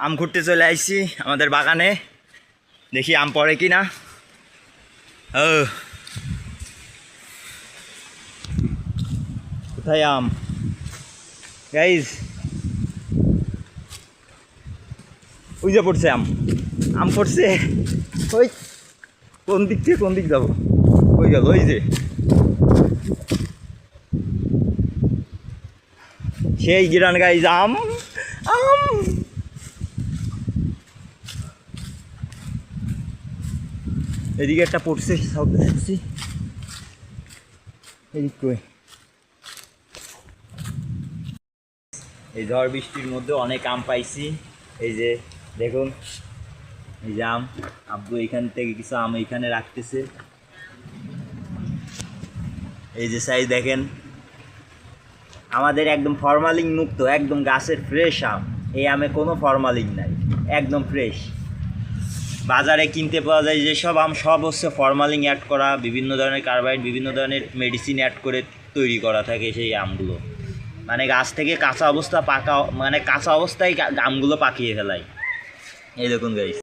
আম ঘুরতে চলে আইছি আমাদের বাগানে, দেখি আম পড়ে কি না। ও কোথায় আম গাইজ? ওই যে পড়ছে আম, আম পড়ছে। ওই কোন দিক থেকে কোন দিক যাবো? ওই গেল, ওই যে সেই গিরান গাইজ, আম আম। এদিকে একটা পড়ছে, সাউথ দেখছি। এদিক কই? এই ঝড় বৃষ্টির মধ্যে অনেক আম পাইছি। এই যে দেখুন, এই যে আম। আব্বু এখান থেকে কিছু আম এখানে রাখতেছে। এই যে সাইজ দেখেন, আমাদের একদম ফরমালিন মুক্ত, একদম গাছের ফ্রেশ আম। এই আমে কোনো ফরমালিন নাই, একদম ফ্রেশ। বাজারে কিনতে পাওয়া যায় যেসব আম, সব হচ্ছে ফরমালিন অ্যাড করা, বিভিন্ন ধরনের কার্বাইড, বিভিন্ন ধরনের মেডিসিন অ্যাড করে তৈরি করা থাকে সেই আমগুলো। মানে গাছ থেকে কাঁচা অবস্থা পাকা, মানে কাঁচা অবস্থায় আমগুলো পাকিয়ে ফেলায়। এই দেখুন গাইস।